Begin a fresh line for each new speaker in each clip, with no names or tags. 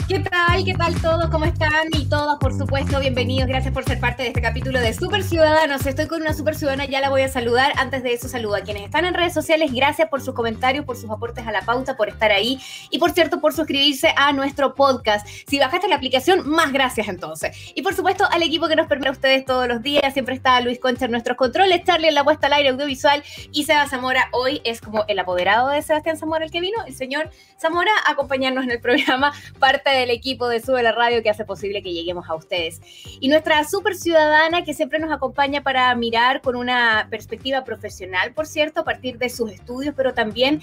¿Qué tal? ¿Qué tal todos? ¿Cómo están? Y todas, por supuesto, bienvenidos. Gracias por ser parte de este capítulo de Super Ciudadanos. Estoy con una super ciudadana, ya la voy a saludar. Antes de eso, saludo a quienes están en redes sociales. Gracias por sus comentarios, por sus aportes a la pauta, por estar ahí. Y por cierto, por suscribirse a nuestro podcast. Si bajaste la aplicación, más gracias entonces. Y por supuesto, al equipo que nos permite a ustedes todos los días. Siempre está Luis Concha en nuestros controles, Charlie en la puesta al aire audiovisual y Seba Zamora hoy es como el apoderado de Sebastián Zamora el que vino, el señor Zamora, a acompañarnos en el programa, parte del equipo de Sube la Radio que hace posible que lleguemos a ustedes. Y nuestra super ciudadana que siempre nos acompaña para mirar con una perspectiva profesional, por cierto, a partir de sus estudios, pero también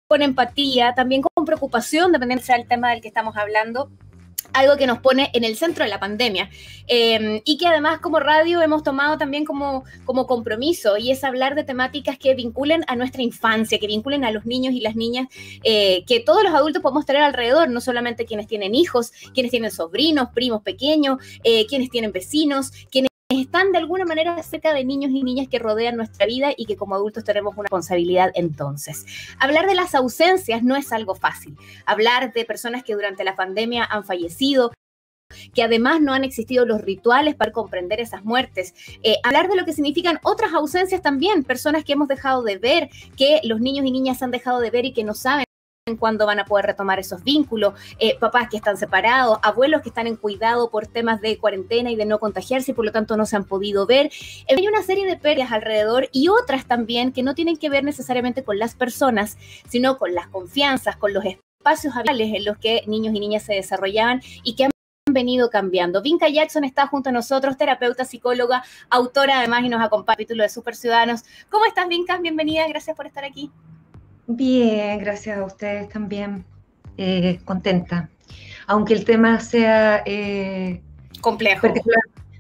con empatía, también con preocupación, dependiendo del tema del que estamos hablando. Algo que nos pone en el centro de la pandemia y que además como radio hemos tomado también como compromiso, y es hablar de temáticas que vinculen a nuestra infancia, que vinculen a los niños y las niñas que todos los adultos podemos tener alrededor, no solamente quienes tienen hijos, quienes tienen sobrinos, primos pequeños, quienes tienen vecinos, quienes están de alguna manera cerca de niños y niñas que rodean nuestra vida y que como adultos tenemos una responsabilidad entonces. Hablar de las ausencias no es algo fácil. Hablar de personas que durante la pandemia han fallecido, que además no han existido los rituales para comprender esas muertes. Hablar de lo que significan otras ausencias también, personas que hemos dejado de ver, que los niños y niñas han dejado de ver y que no saben cuándo van a poder retomar esos vínculos, papás que están separados, abuelos que están en cuidado por temas de cuarentena y de no contagiarse y por lo tanto no se han podido ver. Hay una serie de pérdidas alrededor y otras también que no tienen que ver necesariamente con las personas, sino con las confianzas, con los espacios habituales en los que niños y niñas se desarrollaban y que han venido cambiando. Vinca Jackson está junto a nosotros, terapeuta, psicóloga, autora además y nos acompaña en el capítulo de Super Ciudadanos. ¿Cómo estás, Vinca? Bienvenida, gracias por estar aquí.
Bien, gracias a ustedes también, contenta. Aunque el tema sea
complejo,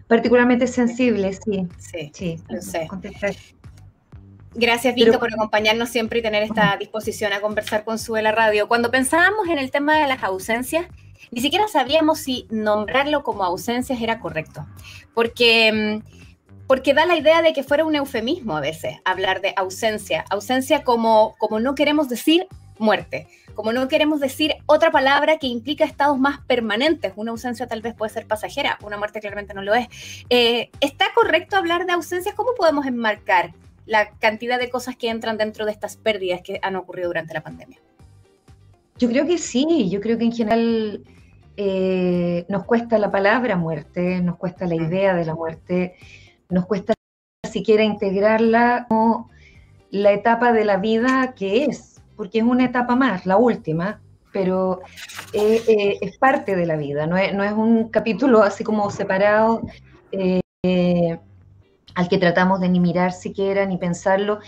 particularmente sensible,
sí, lo sé.
Contenta.
Gracias, Vinca, por acompañarnos siempre y tener esta disposición a conversar con Sube la Radio. Cuando pensábamos en el tema de las ausencias, ni siquiera sabíamos si nombrarlo como ausencias era correcto, porque da la idea de que fuera un eufemismo a veces hablar de ausencia como no queremos decir muerte, como no queremos decir otra palabra que implica estados más permanentes. Una ausencia tal vez puede ser pasajera, una muerte claramente no lo es. ¿Está correcto hablar de ausencias? ¿Cómo podemos enmarcar la cantidad de cosas que entran dentro de estas pérdidas que han ocurrido durante la pandemia?
Yo creo que sí, yo creo que en general nos cuesta la palabra muerte, nos cuesta la idea de la muerte, nos cuesta siquiera integrarla como la etapa de la vida que es, porque es una etapa más, la última, pero es parte de la vida, no es un capítulo así como separado al que tratamos de ni mirar siquiera, ni pensarlo,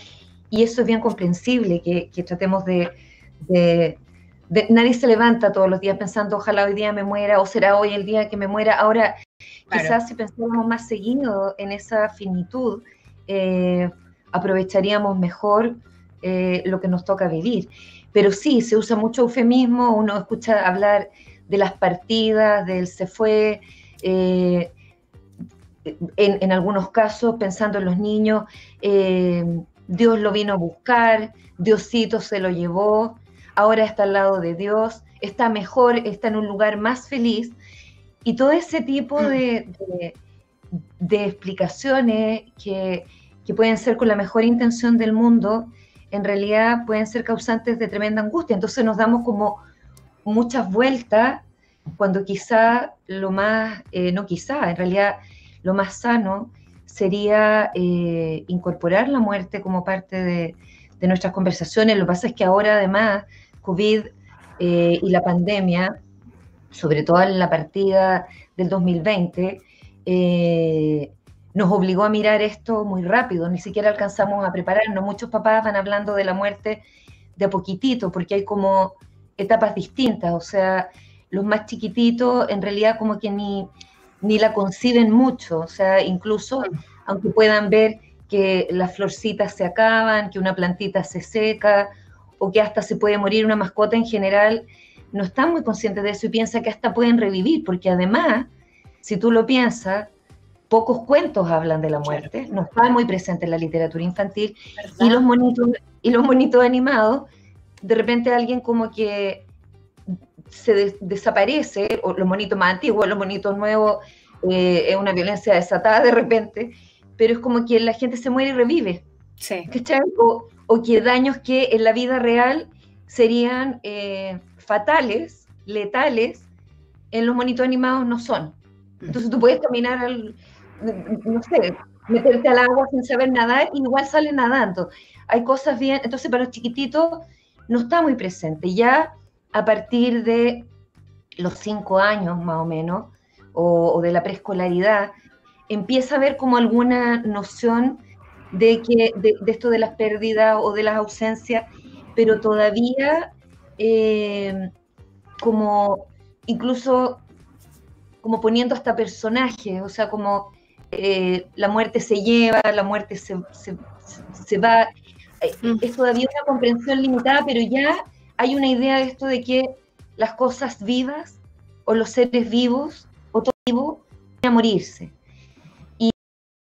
y eso es bien comprensible, que tratemos de nadie se levanta todos los días pensando ojalá hoy día me muera, o será hoy el día que me muera. Ahora, claro, quizás si pensáramos más seguido en esa finitud, aprovecharíamos mejor lo que nos toca vivir. Pero sí, se usa mucho eufemismo, uno escucha hablar de las partidas, del se fue, en algunos casos, pensando en los niños, Dios lo vino a buscar, Diosito se lo llevó, ahora está al lado de Dios, está mejor, está en un lugar más feliz, y todo ese tipo de explicaciones que pueden ser con la mejor intención del mundo, en realidad pueden ser causantes de tremenda angustia. Entonces nos damos como muchas vueltas, cuando quizá lo más, no quizá, en realidad lo más sano sería incorporar la muerte como parte de nuestras conversaciones. Lo que pasa es que ahora además COVID y la pandemia, sobre todo en la partida del 2020, nos obligó a mirar esto muy rápido, ni siquiera alcanzamos a prepararnos. Muchos papás van hablando de la muerte de a poquitito, porque hay como etapas distintas, o sea, los más chiquititos en realidad como que ni la conciben mucho, o sea, incluso aunque puedan ver que las florcitas se acaban, que una plantita se seca, o que hasta se puede morir una mascota en general, no están muy conscientes de eso y piensan que hasta pueden revivir, porque además, si tú lo piensas, pocos cuentos hablan de la muerte, no está muy presente en la literatura infantil, y los monitos animados, de repente alguien como que desaparece, o los monitos más antiguos, los monitos nuevos, es una violencia desatada de repente, pero es como que la gente se muere y revive.
Sí.
¿Cachai? O que daños que en la vida real serían fatales, letales, en los monitos animados no son. Entonces tú puedes caminar no sé, meterte al agua sin saber nadar y igual sales nadando. Hay cosas bien, entonces para los chiquititos no está muy presente. Ya a partir de los 5 años más o menos, o de la preescolaridad, empieza a haber como alguna noción de esto de las pérdidas o de las ausencias, pero todavía como incluso como poniendo hasta personajes, o sea, como la muerte se lleva, la muerte se va. Es todavía una comprensión limitada, pero ya hay una idea de esto de que las cosas vivas o los seres vivos o todo vivo van a morirse.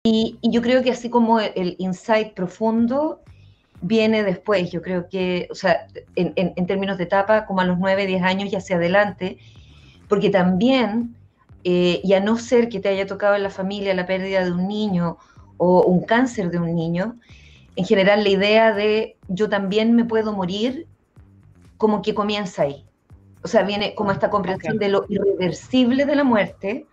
Y yo creo que así como el insight profundo viene después, yo creo que, o sea, en términos de etapa, como a los 9, 10 años y hacia adelante, porque también, y a no ser que te haya tocado en la familia la pérdida de un niño o un cáncer de un niño, en general la idea de yo también me puedo morir, como que comienza ahí. O sea, viene como esta comprensión de lo irreversible de la muerte,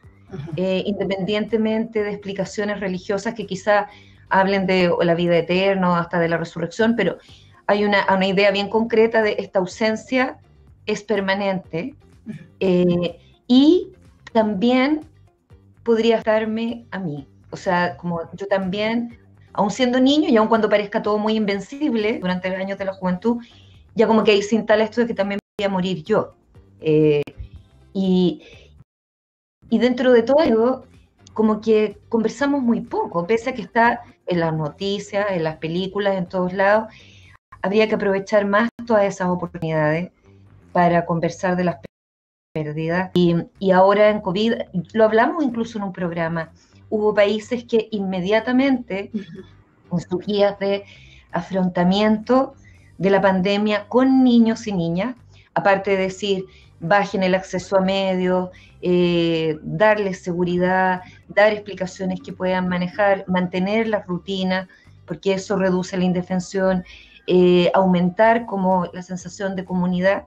independientemente de explicaciones religiosas que quizá hablen de la vida eterna, hasta de la resurrección, pero hay una idea bien concreta de esta ausencia es permanente, y también podría darme a mí. O sea, como yo también, aún siendo niño y aun cuando parezca todo muy invencible durante los años de la juventud, ya como que ahí se instala esto de que también voy a morir yo. Y dentro de todo eso, como que conversamos muy poco, pese a que está en las noticias, en las películas, en todos lados, habría que aprovechar más todas esas oportunidades para conversar de las pérdidas. Y ahora en COVID, lo hablamos incluso en un programa, hubo países que inmediatamente, en sus guías de afrontamiento de la pandemia con niños y niñas, aparte de decir, bajen el acceso a medios, darles seguridad, dar explicaciones que puedan manejar, mantener las rutinas, porque eso reduce la indefensión, aumentar como la sensación de comunidad.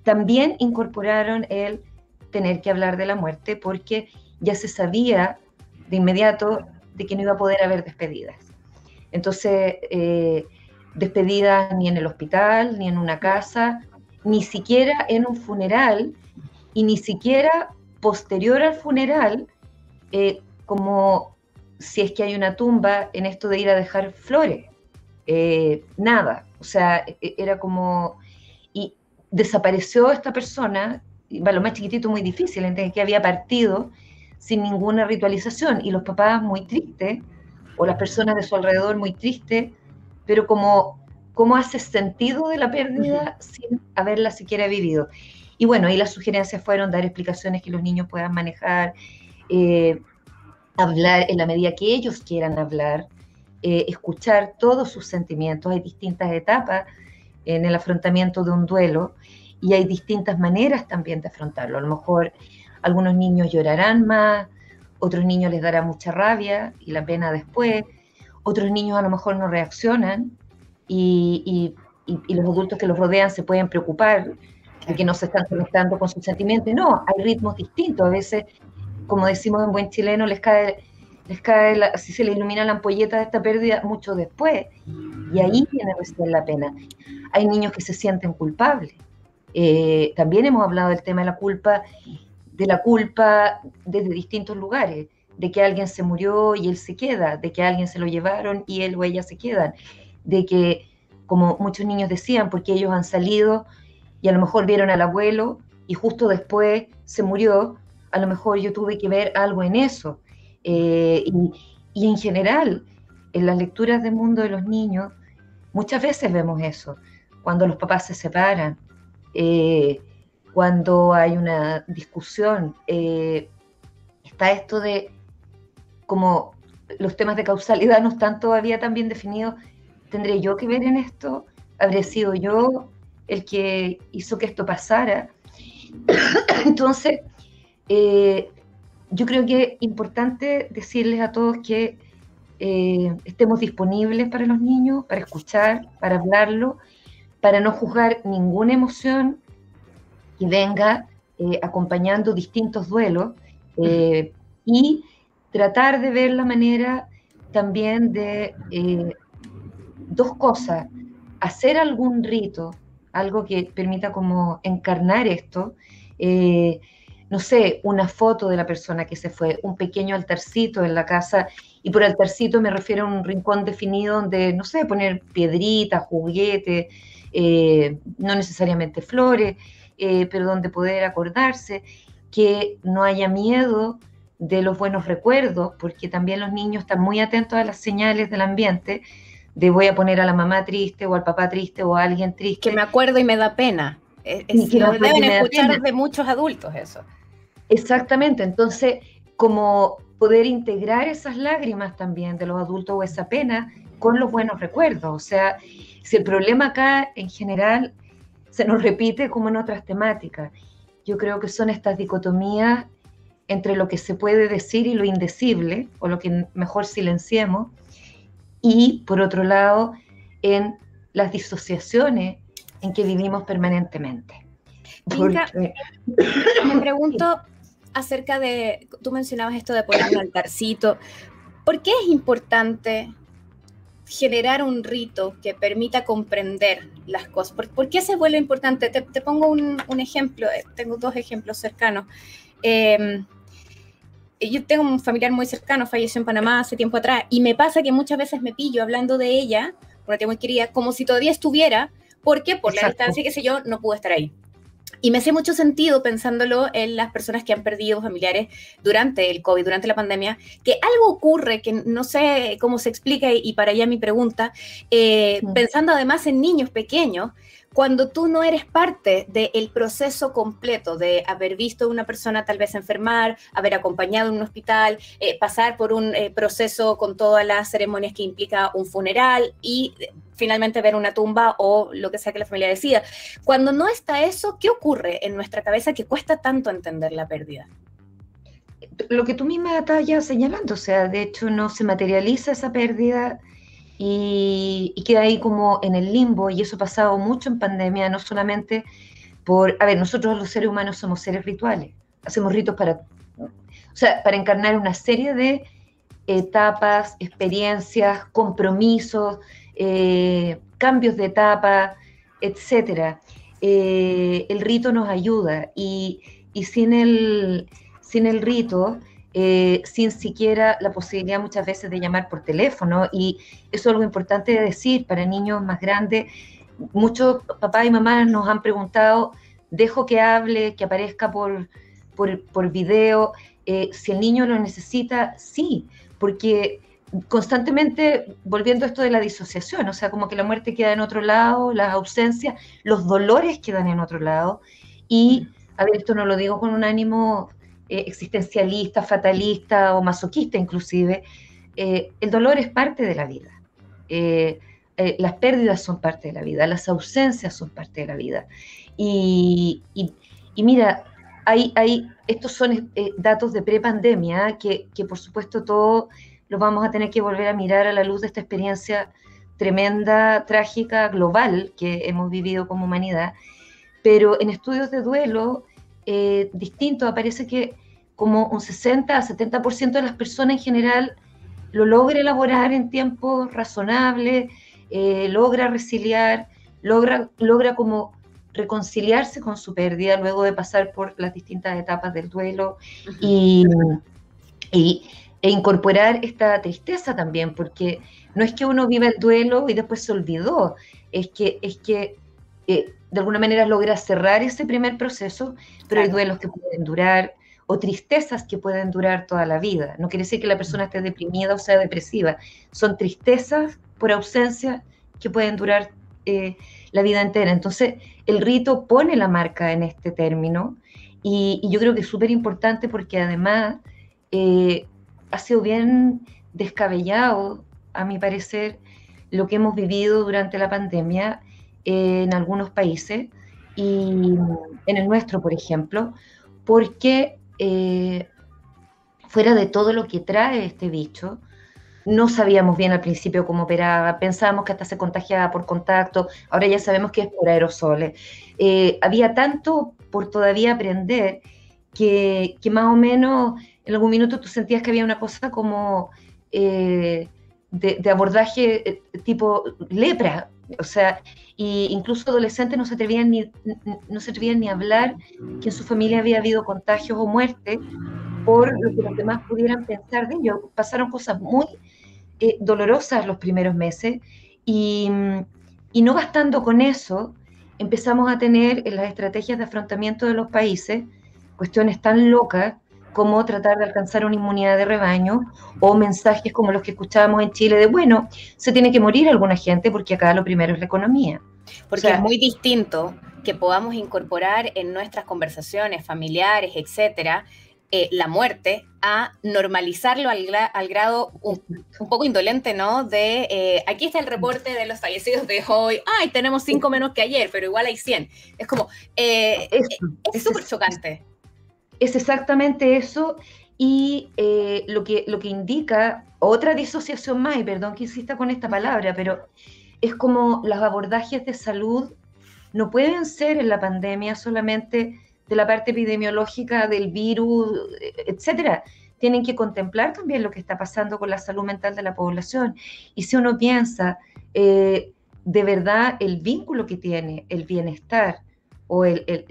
También incorporaron el tener que hablar de la muerte, porque ya se sabía de inmediato de que no iba a poder haber despedidas. Entonces, despedidas ni en el hospital, ni en una casa, ni siquiera en un funeral, y ni siquiera posterior al funeral, como si es que hay una tumba, en esto de ir a dejar flores. Nada, o sea, era como... Y desapareció esta persona, y para lo más chiquitito muy difícil, entender que había partido sin ninguna ritualización, y los papás muy tristes, o las personas de su alrededor muy tristes, pero ¿cómo haces sentido de la pérdida sin haberla siquiera vivido? Y bueno, ahí las sugerencias fueron dar explicaciones que los niños puedan manejar, hablar en la medida que ellos quieran hablar, escuchar todos sus sentimientos. Hay distintas etapas en el afrontamiento de un duelo y hay distintas maneras también de afrontarlo. A lo mejor algunos niños llorarán más, otros niños les dará mucha rabia y la pena después, otros niños a lo mejor no reaccionan y los adultos que los rodean se pueden preocupar de que no se están conectando con sus sentimientos. No, hay ritmos distintos. A veces, como decimos en buen chileno, les cae si se les ilumina la ampolleta de esta pérdida mucho después, y ahí viene recién la pena. Hay niños que se sienten culpables. También hemos hablado del tema de la culpa desde distintos lugares, de que alguien se murió y él se queda, de que a alguien se lo llevaron y él o ella se quedan, de que, como muchos niños decían, porque ellos han salido y a lo mejor vieron al abuelo y justo después se murió, a lo mejor yo tuve que ver algo en eso. Y en general, en las lecturas del mundo de los niños, muchas veces vemos eso, cuando los papás se separan, cuando hay una discusión, está esto de como los temas de causalidad no están todavía tan bien definidos. ¿Tendré yo que ver en esto? ¿Habré sido yo el que hizo que esto pasara? Entonces, yo creo que es importante decirles a todos que estemos disponibles para los niños, para escuchar, para hablarlo, para no juzgar ninguna emoción que venga acompañando distintos duelos, y tratar de ver la manera también de dos cosas: hacer algún rito, algo que permita como encarnar esto, no sé, una foto de la persona que se fue, un pequeño altarcito en la casa, y por altarcito me refiero a un rincón definido donde, no sé, poner piedritas, juguetes, no necesariamente flores, pero donde poder acordarse, que no haya miedo de los buenos recuerdos, porque también los niños están muy atentos a las señales del ambiente, de voy a poner a la mamá triste o al papá triste o a alguien triste.
Que me acuerdo y me da pena. Lo deben escuchar de muchos adultos eso.
Exactamente, entonces como poder integrar esas lágrimas también de los adultos o esa pena con los buenos recuerdos. O sea, si el problema acá en general se nos repite como en otras temáticas, yo creo que son estas dicotomías entre lo que se puede decir y lo indecible, o lo que mejor silenciemos, y por otro lado, en las disociaciones en que vivimos permanentemente.
Porque... me pregunto acerca de, tú mencionabas esto de poner un altarcito, ¿por qué es importante generar un rito que permita comprender las cosas? ¿Por qué se vuelve importante? Te pongo un ejemplo, tengo dos ejemplos cercanos. Yo tengo un familiar muy cercano, falleció en Panamá hace tiempo atrás, y me pasa que muchas veces me pillo hablando de ella, una tía muy querida, como si todavía estuviera, porque por la distancia, qué sé yo, no pude estar ahí. Y me hace mucho sentido pensándolo en las personas que han perdido familiares durante el COVID, durante la pandemia, que algo ocurre que no sé cómo se explica, y para allá mi pregunta, pensando además en niños pequeños, cuando tú no eres parte del proceso completo de haber visto a una persona tal vez enfermar, haber acompañado en un hospital, pasar por un proceso con todas las ceremonias que implica un funeral y finalmente ver una tumba o lo que sea que la familia decida. Cuando no está eso, ¿qué ocurre en nuestra cabeza que cuesta tanto entender la pérdida?
Lo que tú misma estás ya señalando, o sea, de hecho no se materializa esa pérdida y queda ahí como en el limbo, y eso ha pasado mucho en pandemia, no solamente por, a ver, nosotros los seres humanos somos seres rituales, hacemos ritos para encarnar una serie de etapas, experiencias, compromisos, cambios de etapa, etcétera. El rito nos ayuda, y sin el rito, sin siquiera la posibilidad muchas veces de llamar por teléfono, y eso es algo importante de decir para niños más grandes. Muchos papás y mamás nos han preguntado, ¿dejo que hable, que aparezca por video? Si el niño lo necesita, sí, porque constantemente, volviendo a esto de la disociación, o sea, como que la muerte queda en otro lado, las ausencias, los dolores quedan en otro lado, y, a ver, esto no lo digo con un ánimo existencialista, fatalista o masoquista inclusive, el dolor es parte de la vida, las pérdidas son parte de la vida, las ausencias son parte de la vida, y mira, estos son datos de prepandemia que por supuesto todos los vamos a tener que volver a mirar a la luz de esta experiencia tremenda, trágica, global que hemos vivido como humanidad, pero en estudios de duelo distintos aparece que como un 60 a 70% de las personas en general lo logra elaborar en tiempos razonables, logra resiliar, logra como reconciliarse con su pérdida luego de pasar por las distintas etapas del duelo, e incorporar esta tristeza también, porque no es que uno viva el duelo y después se olvidó, es que de alguna manera logra cerrar ese primer proceso, pero hay duelos que pueden durar, o tristezas que pueden durar toda la vida. No quiere decir que la persona esté deprimida o sea depresiva, son tristezas por ausencia que pueden durar la vida entera. Entonces, el rito pone la marca en este término, y yo creo que es súper importante porque además ha sido bien descabellado, a mi parecer, lo que hemos vivido durante la pandemia en algunos países, y en el nuestro, por ejemplo, porque fuera de todo lo que trae este bicho, no sabíamos bien al principio cómo operaba, pensábamos que hasta se contagiaba por contacto, ahora ya sabemos que es por aerosoles. Había tanto por todavía aprender que más o menos en algún minuto tú sentías que había una cosa como de abordaje tipo lepra, o sea, y incluso adolescentes no se atrevían ni a hablar que en su familia había habido contagios o muertes por lo que los demás pudieran pensar de ellos. Pasaron cosas muy dolorosas los primeros meses y, y no bastando con eso, empezamos a tener en las estrategias de afrontamiento de los países cuestiones tan locas como tratar de alcanzar una inmunidad de rebaño o mensajes como los que escuchábamos en Chile de, bueno, se tiene que morir alguna gente porque acá lo primero es la economía.
Porque es muy distinto que podamos incorporar en nuestras conversaciones familiares, etcétera, la muerte, a normalizarlo al grado un poco indolente, ¿no? De aquí está el reporte de los fallecidos de hoy, ay, tenemos 5 menos que ayer, pero igual hay 100. Es como, es súper chocante.
Es exactamente eso, y lo que indica otra disociación más, y perdón que insista con esta palabra, pero es como los abordajes de salud no pueden ser en la pandemia solamente de la parte epidemiológica del virus, etcétera. Tienen que contemplar también lo que está pasando con la salud mental de la población. Y si uno piensa de verdad el vínculo que tiene el bienestar o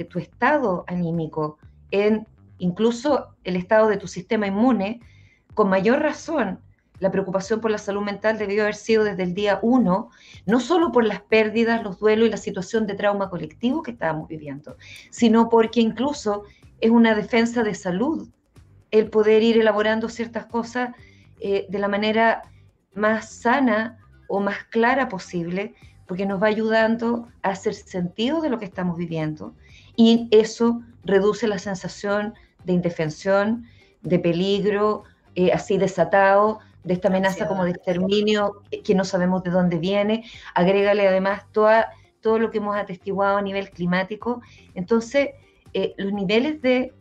tu estado anímico en incluso el estado de tu sistema inmune, con mayor razón la preocupación por la salud mental debió haber sido desde el día 1, no solo por las pérdidas, los duelos y la situación de trauma colectivo que estábamos viviendo, sino porque incluso es una defensa de salud el poder ir elaborando ciertas cosas de la manera más sana o más clara posible, porque nos va ayudando a hacer sentido de lo que estamos viviendo, y eso reduce la sensación de indefensión, de peligro, así desatado, de esta amenaza como de exterminio que no sabemos de dónde viene. Agrégale además todo lo que hemos atestiguado a nivel climático. Entonces, los niveles de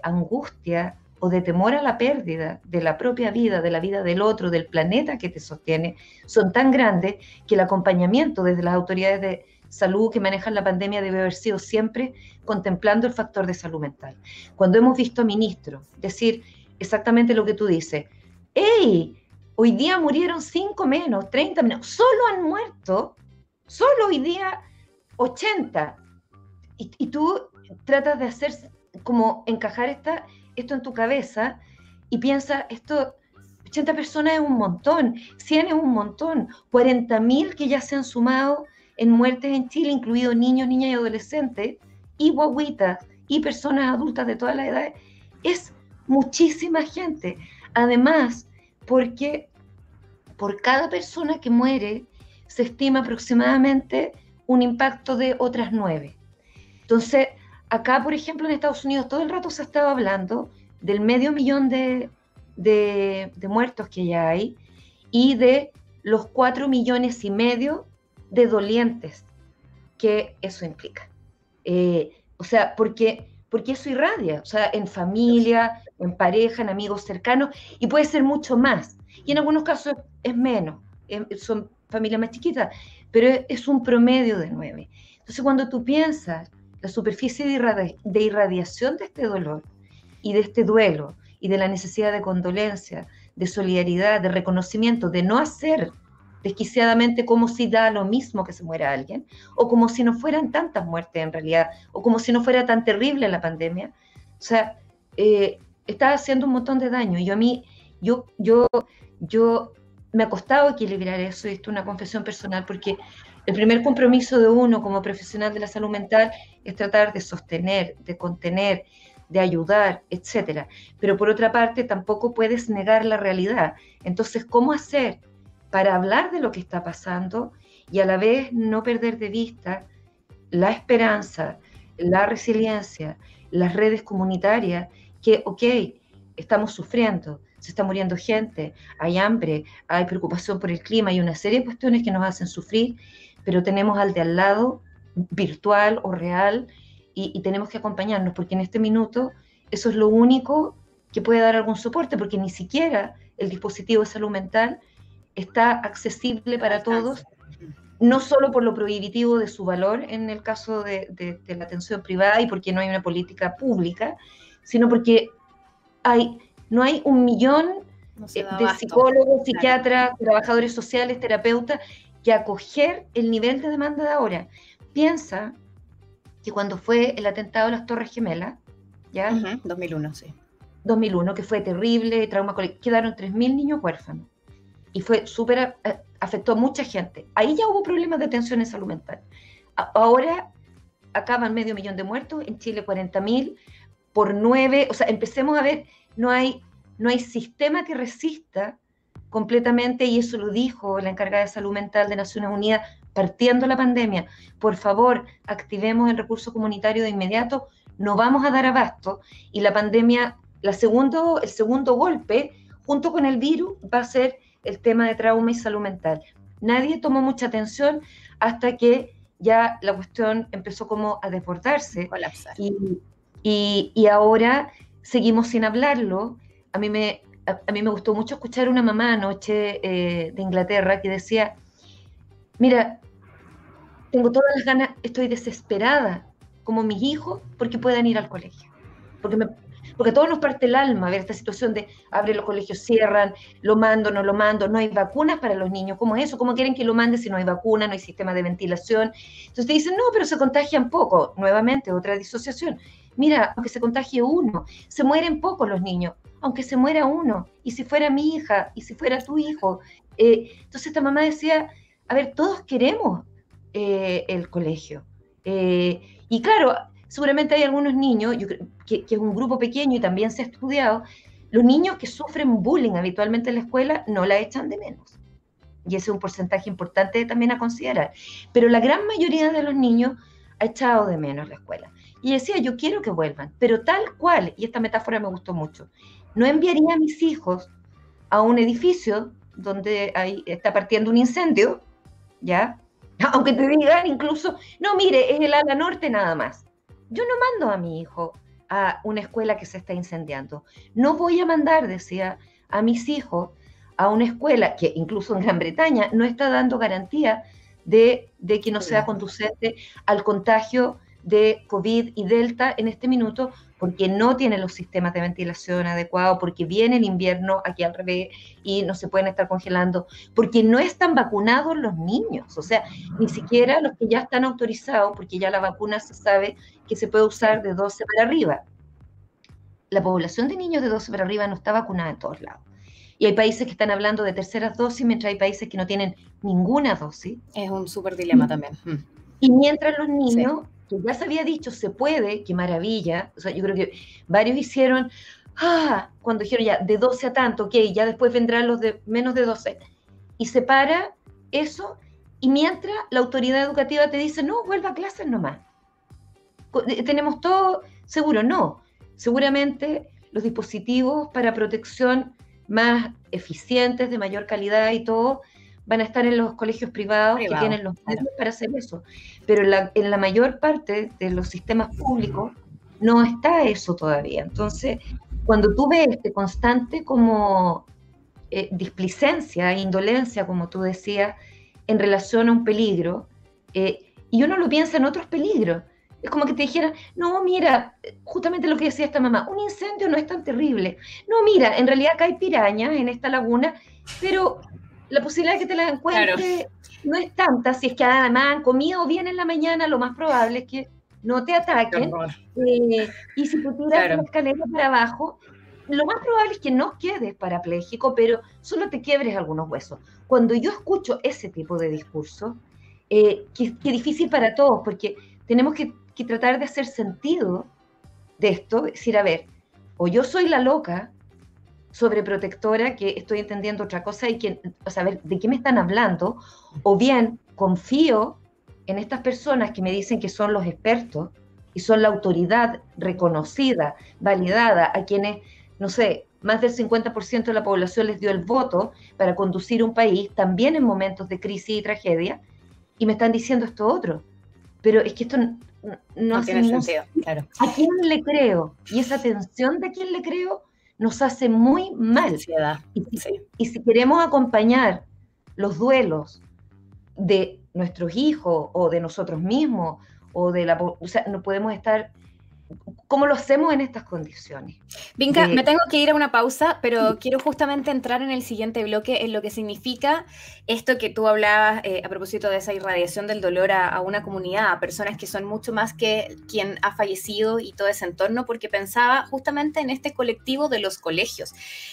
angustia o de temor a la pérdida de la propia vida, de la vida del otro, del planeta que te sostiene, son tan grandes que el acompañamiento desde las autoridades de salud que manejan la pandemia debe haber sido siempre contemplando el factor de salud mental. Cuando hemos visto a ministros decir exactamente lo que tú dices, ¡hey! Hoy día murieron 5 menos, 30 menos, solo han muerto, solo hoy día 80. Y tú tratas de hacer como encajar esto en tu cabeza y piensas, 80 personas es un montón, 100 es un montón, 40.000 que ya se han sumado en muertes en Chile, incluidos niños, niñas y adolescentes, y guaguitas, y personas adultas de todas las edades. Es muchísima gente. Además, porque por cada persona que muere se estima aproximadamente un impacto de otras 9. Entonces, acá, por ejemplo, en Estados Unidos, todo el rato se ha estado hablando del 500.000 de muertos que ya hay y de los 4,5 millones de dolientes que eso implica. O sea, porque eso irradia, o sea, en familia, en pareja, en amigos cercanos, y puede ser mucho más. Y en algunos casos es menos, son familias más chiquitas, pero es un promedio de 9. Entonces, cuando tú piensas la superficie de irradiación de este dolor y de este duelo y de la necesidad de condolencia, de solidaridad, de reconocimiento, de no hacer desquiciadamente como si da lo mismo que se muera alguien, o como si no fueran tantas muertes en realidad, o como si no fuera tan terrible la pandemia. O sea, está haciendo un montón de daño. Y yo me ha costado equilibrar eso, y esto es una confesión personal, porque el primer compromiso de uno como profesional de la salud mental es tratar de sostener, de contener, de ayudar, etcétera. Pero por otra parte, tampoco puedes negar la realidad. Entonces, ¿cómo hacer para hablar de lo que está pasando y a la vez no perder de vista la esperanza, la resiliencia, las redes comunitarias, que, ok, estamos sufriendo, se está muriendo gente, hay hambre, hay preocupación por el clima, hay una serie de cuestiones que nos hacen sufrir, pero tenemos al de al lado virtual o real, y tenemos que acompañarnos, porque en este minuto eso es lo único que puede dar algún soporte, porque ni siquiera el dispositivo de salud mental está accesible para todos, no solo por lo prohibitivo de su valor en el caso de la atención privada y porque no hay una política pública, sino porque no hay 1 millón de psicólogos, psiquiatras, trabajadores sociales, terapeutas, que acoger el nivel de demanda de ahora. Piensa que cuando fue el atentado de las Torres Gemelas, ¿ya?
2001, sí.
2001, que fue terrible, trauma colectivo, quedaron 3.000 niños huérfanos. Y fue súper, afectó a mucha gente. Ahí ya hubo problemas de atención en salud mental. Ahora acaban 500.000 de muertos, en Chile 40.000, por 9, o sea, empecemos a ver, no hay sistema que resista completamente, y eso lo dijo la encargada de salud mental de Naciones Unidas, partiendo la pandemia. Por favor, activemos el recurso comunitario de inmediato, no vamos a dar abasto, y la pandemia, el segundo golpe, junto con el virus, va a ser el tema de trauma y salud mental. Nadie tomó mucha atención hasta que ya la cuestión empezó como a desbordarse.
Colapsar.
Y ahora seguimos sin hablarlo. A mí me gustó mucho escuchar una mamá anoche de Inglaterra que decía, mira, tengo todas las ganas, estoy desesperada, como mis hijos, porque puedan ir al colegio. Porque a todos nos parte el alma ver esta situación de abre los colegios, cierran, lo mando, no hay vacunas para los niños. ¿Cómo es eso? ¿Cómo quieren que lo mande si no hay vacuna, no hay sistema de ventilación? Entonces te dicen, no, pero se contagian poco. Nuevamente, otra disociación. Mira, aunque se contagie uno, se mueren pocos los niños, aunque se muera uno, y si fuera mi hija, y si fuera tu hijo. Entonces esta mamá decía, a ver, todos queremos el colegio. Y claro, seguramente hay algunos niños, que es un grupo pequeño y también se ha estudiado, los niños que sufren bullying habitualmente en la escuela no la echan de menos. Y ese es un porcentaje importante también a considerar. Pero la gran mayoría de los niños ha echado de menos la escuela. Y decía, yo quiero que vuelvan, pero tal cual, y esta metáfora me gustó mucho, no enviaría a mis hijos a un edificio donde está partiendo un incendio, ¿ya? Aunque te digan incluso, no, mire, es el ala norte nada más. Yo no mando a mi hijo a una escuela que se está incendiando. No voy a mandar, decía, a mis hijos a una escuela que incluso en Gran Bretaña no está dando garantía de que no sea conducente al contagio de COVID y Delta en este minuto, porque no tiene los sistemas de ventilación adecuados, porque viene el invierno aquí al revés y no se pueden estar congelando, porque no están vacunados los niños, o sea, ni siquiera los que ya están autorizados, porque ya la vacuna se sabe que se puede usar de 12 para arriba. La población de niños de 12 para arriba no está vacunada en todos lados. Y hay países que están hablando de terceras dosis, mientras hay países que no tienen ninguna dosis.
Es un súper dilema también.
Y mientras los niños, que ya se había dicho, se puede, qué maravilla, o sea, yo creo que varios hicieron, cuando dijeron ya, de 12 a tanto, ok, ya después vendrán los de menos de 12, y se para eso, y mientras la autoridad educativa te dice, no, vuelva a clases nomás. Tenemos todo seguro, no. Seguramente los dispositivos para protección más eficientes, de mayor calidad y todo, van a estar en los colegios privados que tienen los medios para hacer eso. Pero en la mayor parte de los sistemas públicos no está eso todavía. Entonces, cuando tú ves este constante como displicencia, indolencia, como tú decías, en relación a un peligro, y uno lo piensa en otros peligros, es como que te dijeran, no, mira, justamente lo que decía esta mamá, un incendio no es tan terrible. No, mira, en realidad acá hay pirañas en esta laguna, pero la posibilidad de que te las encuentres no es tanta. Si es que además han comido bien en la mañana, lo más probable es que no te ataquen. Y si tú tiras la escalera para abajo, lo más probable es que no quedes parapléjico, pero solo te quiebres algunos huesos. Cuando yo escucho ese tipo de discurso, que difícil para todos, porque tenemos que tratar de hacer sentido de esto, decir, a ver, o yo soy la loca sobreprotectora que estoy entendiendo otra cosa y que, o sea, a ver, ¿de qué me están hablando? O bien confío en estas personas que me dicen que son los expertos y son la autoridad reconocida, validada, a quienes, no sé, más del 50% de la población les dio el voto para conducir un país, también en momentos de crisis y tragedia, y me están diciendo esto otro. pero es que esto no hace
tiene
ningún
sentido, claro.
¿A quién le creo? Y esa tensión de quién le creo nos hace muy mal.
Ansiedad,
Y si queremos acompañar los duelos de nuestros hijos o de nosotros mismos, o sea, no podemos estar. ¿Cómo lo hacemos en estas condiciones?
Vinca, me tengo que ir a una pausa, pero quiero justamente entrar en el siguiente bloque en lo que significa esto que tú hablabas a propósito de esa irradiación del dolor a una comunidad, a personas que son mucho más que quien ha fallecido y todo ese entorno, porque pensaba justamente en este colectivo de los colegios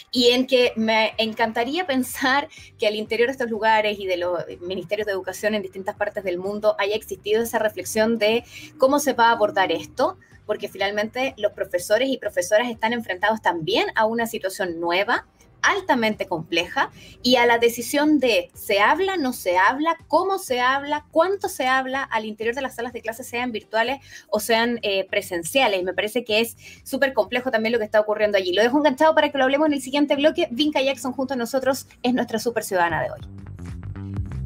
y en que me encantaría pensar que al interior de estos lugares y de los ministerios de educación en distintas partes del mundo haya existido esa reflexión de cómo se va a abordar esto, porque finalmente los profesores y profesoras están enfrentados también a una situación nueva, altamente compleja, y a la decisión de ¿se habla, no se habla, cómo se habla, cuánto se habla al interior de las salas de clases, sean virtuales o sean presenciales? Y me parece que es súper complejo también lo que está ocurriendo allí. Lo dejo enganchado para que lo hablemos en el siguiente bloque. Vinca Jackson junto a nosotros es nuestra super ciudadana de hoy.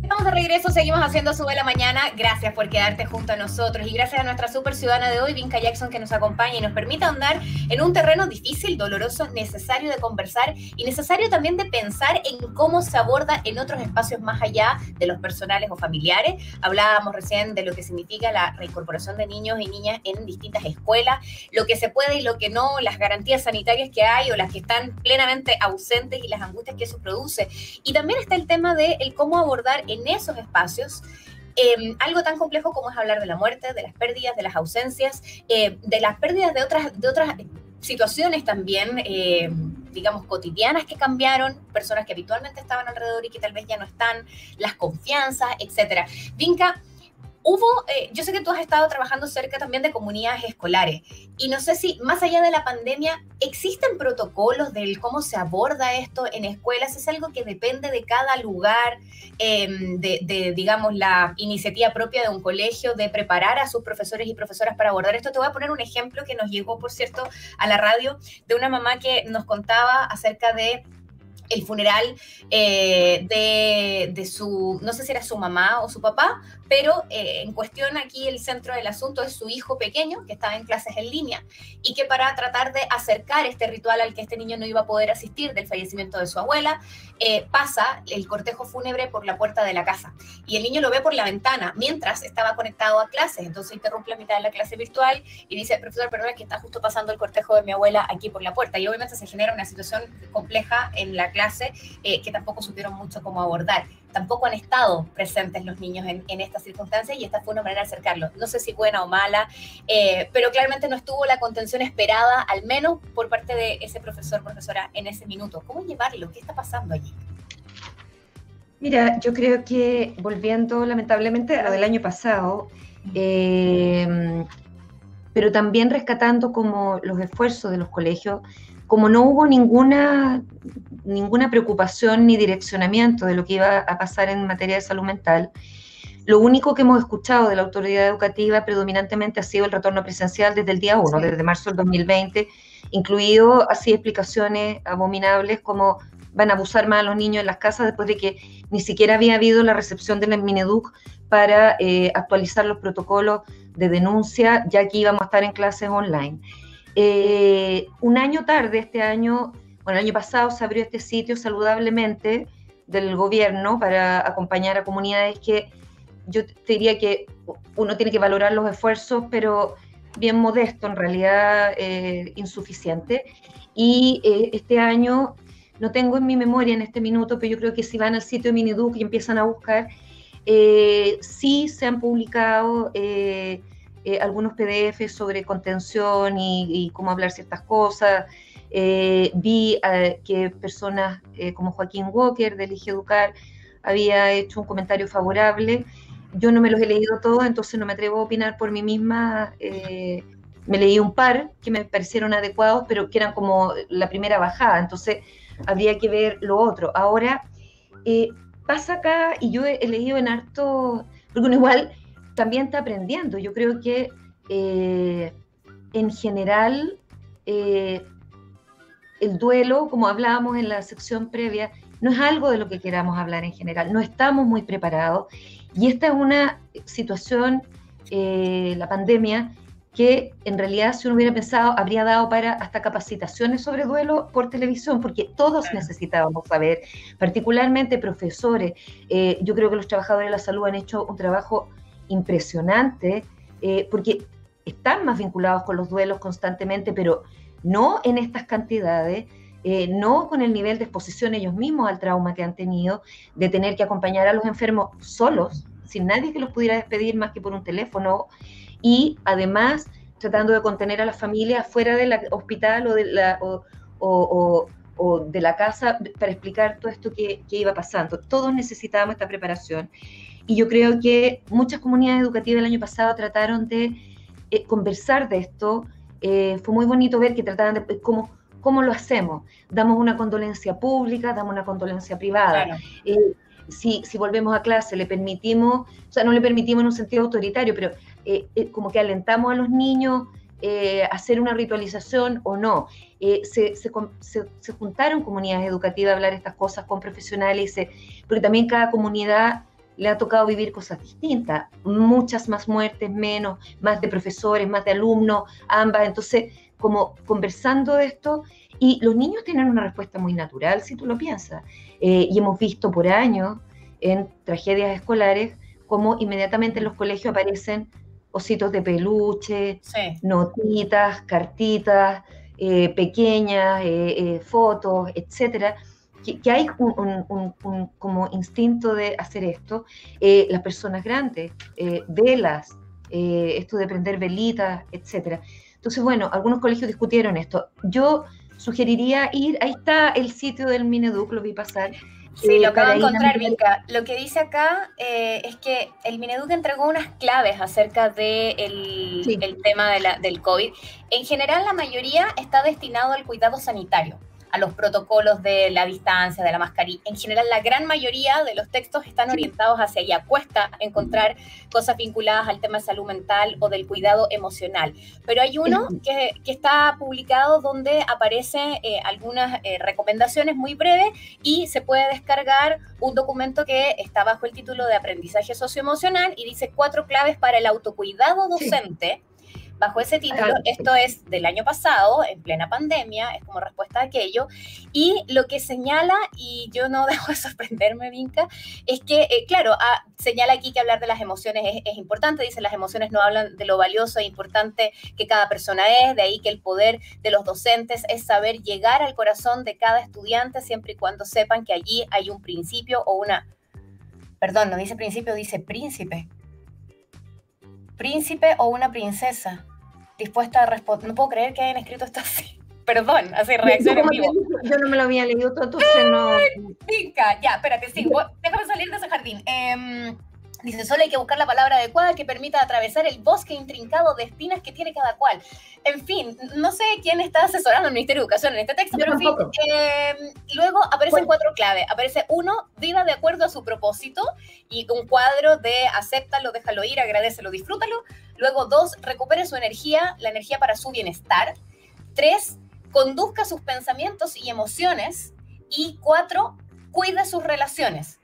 Estamos de regreso, seguimos haciendo Sube la Mañana. Gracias por quedarte junto a nosotros y gracias a nuestra super ciudadana de hoy, Vinca Jackson, que nos acompaña y nos permite ahondar en un terreno difícil, doloroso, necesario de conversar y necesario también de pensar en cómo se aborda en otros espacios más allá de los personales o familiares. Hablábamos recién de lo que significa la reincorporación de niños y niñas en distintas escuelas, lo que se puede y lo que no, las garantías sanitarias que hay o las que están plenamente ausentes y las angustias que eso produce. Y también está el tema de el cómo abordar en esos espacios algo tan complejo como es hablar de la muerte, de las pérdidas, de las ausencias, de las pérdidas de otras situaciones también, digamos, cotidianas que cambiaron, personas que habitualmente estaban alrededor y que tal vez ya no están, las confianzas, etcétera. Vinca, yo sé que tú has estado trabajando cerca también de comunidades escolares y no sé si más allá de la pandemia existen protocolos del cómo se aborda esto en escuelas. ¿Es algo que depende de cada lugar, digamos, la iniciativa propia de un colegio de preparar a sus profesores y profesoras para abordar esto? Te voy a poner un ejemplo que nos llegó, por cierto, a la radio de una mamá que nos contaba acerca de el funeral de su, no sé si era su mamá o su papá, pero en cuestión aquí el centro del asunto es su hijo pequeño que estaba en clases en línea y que para tratar de acercar este ritual al que este niño no iba a poder asistir del fallecimiento de su abuela, pasa el cortejo fúnebre por la puerta de la casa y el niño lo ve por la ventana mientras estaba conectado a clases. Entonces interrumpe la mitad de la clase virtual y dice: profesor, perdón, es que está justo pasando el cortejo de mi abuela aquí por la puerta. Y obviamente se genera una situación compleja en la clase que tampoco supieron mucho cómo abordar. Tampoco han estado presentes los niños en estas circunstancias y esta fue una manera de acercarlos. No sé si buena o mala, pero claramente no estuvo la contención esperada, al menos por parte de ese profesor, profesora, en ese minuto. ¿Cómo llevarlo? ¿Qué está pasando allí?
Mira, yo creo que volviendo lamentablemente a lo del año pasado, pero también rescatando como los esfuerzos de los colegios, como no hubo ninguna preocupación ni direccionamiento de lo que iba a pasar en materia de salud mental, lo único que hemos escuchado de la autoridad educativa predominantemente ha sido el retorno presencial desde el día 1, sí, desde marzo del 2020, incluido así explicaciones abominables como van a abusar más a los niños en las casas después de que ni siquiera había habido la recepción de la Mineduc para actualizar los protocolos de denuncia, ya que íbamos a estar en clases online. Un año tarde, este año, bueno, el año pasado se abrió este sitio saludablemente del gobierno para acompañar a comunidades que yo te diría que uno tiene que valorar los esfuerzos, pero bien modesto, en realidad insuficiente. Y este año, no tengo en mi memoria en este minuto, pero yo creo que si van al sitio de Mineduc y empiezan a buscar, sí se han publicado algunos PDF sobre contención y cómo hablar ciertas cosas. Vi que personas como Joaquín Walker de Elige Educar había hecho un comentario favorable. Yo no me los he leído todos, entonces no me atrevo a opinar por mí misma. Me leí un par que me parecieron adecuados, pero que eran como la primera bajada, entonces habría que ver lo otro. Ahora, pasa acá, y yo he leído en harto, porque uno igual también está aprendiendo. Yo creo que en general el duelo, como hablábamos en la sección previa, no es algo de lo que queramos hablar en general, no estamos muy preparados y esta es una situación la pandemia, que en realidad, si uno hubiera pensado, habría dado para hasta capacitaciones sobre duelo por televisión, porque todos necesitábamos saber, particularmente profesores. Yo creo que los trabajadores de la salud han hecho un trabajo impresionante, porque están más vinculados con los duelos constantemente, pero no en estas cantidades, no con el nivel de exposición ellos mismos al trauma que han tenido, de tener que acompañar a los enfermos solos, sin nadie que los pudiera despedir más que por un teléfono, y además tratando de contener a las familias fuera del hospital o de la casa para explicar todo esto que iba pasando. Todos necesitábamos esta preparación, y yo creo que muchas comunidades educativas el año pasado trataron de conversar de esto. Fue muy bonito ver que trataban de cómo lo hacemos. Damos una condolencia pública, damos una condolencia privada. Claro. Si volvemos a clase, le permitimos, o sea, no le permitimos en un sentido autoritario, pero como que alentamos a los niños a hacer una ritualización o no. Se juntaron comunidades educativas a hablar estas cosas con profesionales, porque también cada comunidad le ha tocado vivir cosas distintas, muchas más muertes, menos, más de profesores, más de alumnos, ambas. Entonces, como conversando de esto, y los niños tienen una respuesta muy natural, si tú lo piensas, y hemos visto por años en tragedias escolares cómo inmediatamente en los colegios aparecen ositos de peluche, sí, notitas, cartitas pequeñas, fotos, etcétera, que hay un como instinto de hacer esto. Las personas grandes, velas, esto de prender velitas, etcétera. Entonces, bueno, algunos colegios discutieron esto. Yo sugeriría ir, ahí está el sitio del Mineduc, lo vi pasar.
Sí, lo acabo de encontrar, Vinca. Lo que dice acá es que el Mineduc entregó unas claves acerca el tema del COVID. En general, la mayoría está destinado al cuidado sanitario, a los protocolos de la distancia, de la mascarilla. En general, la gran mayoría de los textos están orientados hacia allá. Cuesta encontrar cosas vinculadas al tema de salud mental o del cuidado emocional. Pero hay uno que está publicado donde aparecen algunas recomendaciones muy breves, y se puede descargar un documento que está bajo el título de Aprendizaje Socioemocional y dice 4 claves para el autocuidado docente. Sí. Bajo ese título, esto es del año pasado, en plena pandemia, es como respuesta a aquello, y lo que señala, y yo no dejo de sorprenderme, Vinca, es que, claro, señala aquí que hablar de las emociones es importante, dice las emociones no hablan de lo valioso e importante que cada persona es, de ahí que el poder de los docentes es saber llegar al corazón de cada estudiante, siempre y cuando sepan que allí hay un principio o una, perdón, no dice principio, dice príncipe o una princesa dispuesta a responder. No puedo creer que hayan escrito esto así. Perdón, así reacción en vivo.
Yo no me lo había leído todo, entonces no.
Pica, ya, espérate, sí, déjame salir de ese jardín. Dice, solo hay que buscar la palabra adecuada que permita atravesar el bosque intrincado de espinas que tiene cada cual. En fin, no sé quién está asesorando al Ministerio de Educación en este texto, pero en fin, luego aparecen 4 claves. Aparece 1, viva de acuerdo a su propósito, y un cuadro de acéptalo, déjalo ir, agradécelo, disfrútalo. Luego 2, recupere su energía, la energía para su bienestar. 3, conduzca sus pensamientos y emociones. Y 4, cuide sus relaciones.